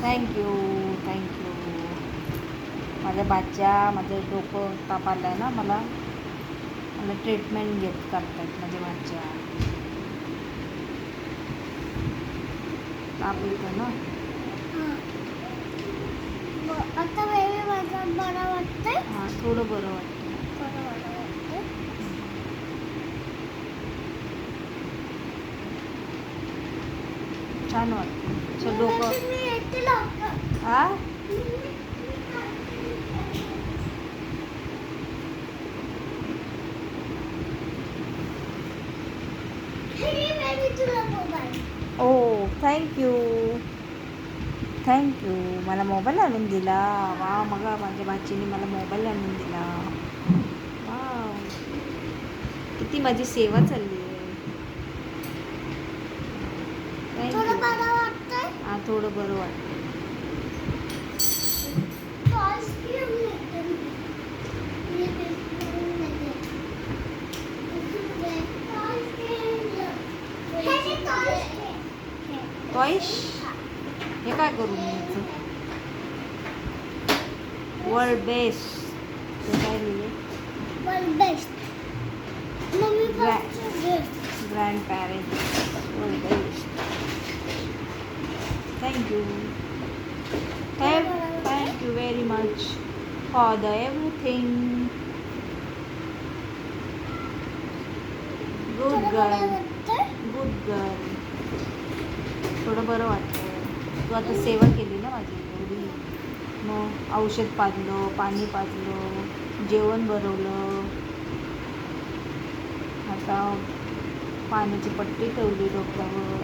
Thank you thank you. माझ्या बाच्या माझं डोकं ताप आलं आहे ना मला ट्रीटमेंट करतायत माझ्या बाच्या. ताप येतं ना. आता वेळी माझा बरं वाटतंय. हां थोडं बरं वाटतं. छान वाटतं डोकं. हां ओ थँक्यू थँक्यू. मला मोबाईल आणून दिला. वा मग माझ्या भाचीने मला मोबाईल आणून दिला. वा किती माझी सेवा चालली आहे. हां थोडं बरं वाटतं. टॉयश हे काय करू मी याचं. वर्ल्ड बेस्ट ते काय लिहिले. Grand parents world best. Thank you thank you very much for the everything. Good girl good girl. थोडं बरं वाटतं. तू आता सेवा केली ना माझी एवढी. मग औषध पाजलं पाणी पाजलं जेवण बनवलं. आता पाण्याची पट्टी ठेवली डोक्यावर.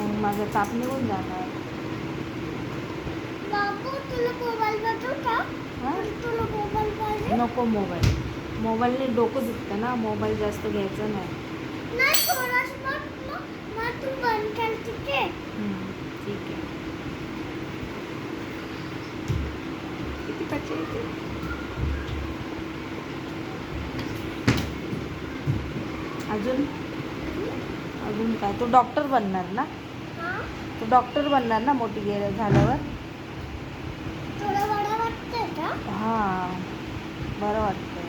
मग माझा ताप निघून जाणार. नको मोबाईलने डोकं दुखतं ना. मोबाईल जास्त घ्यायचं नाही. ठीक आहे. किती पाहिजे येते. अजून काय. तू डॉक्टर बनणार ना. तू डॉक्टर बनणार ना मोठी झाल्यावर. हां बरं वाटतं.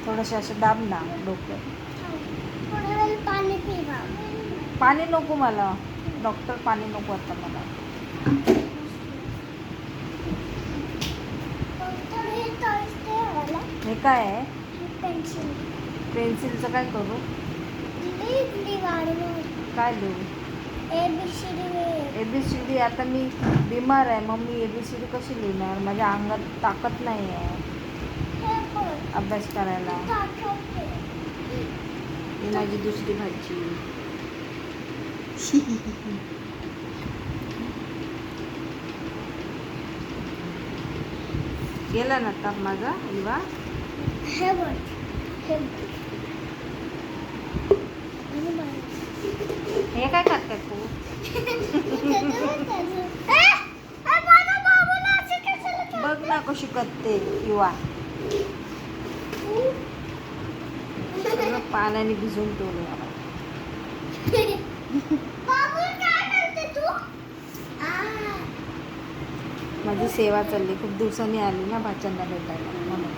थोडंसं असं दाब ना डोकं. पाणी नको मला. डॉक्टर पाणी नको आता मला. हे काय आहे. पेन्सिलचं काय करू. काय लिहू. ABCD. आता मी बिमार आहे मग मी ABCD कशी लिहिणार. माझ्या अंगात ताकद नाही आहे अभ्यास करायला. ही माझी दुसरी भाची. गेला ना ताप माझा. इवा हे काय करतात तू. बघ ना कशी करते इवा. पाण्याने भिजून ठेवलं. माझी सेवा चालली. खूप दिवसांनी आली ना भाच्यांना भेटायला म्हणून.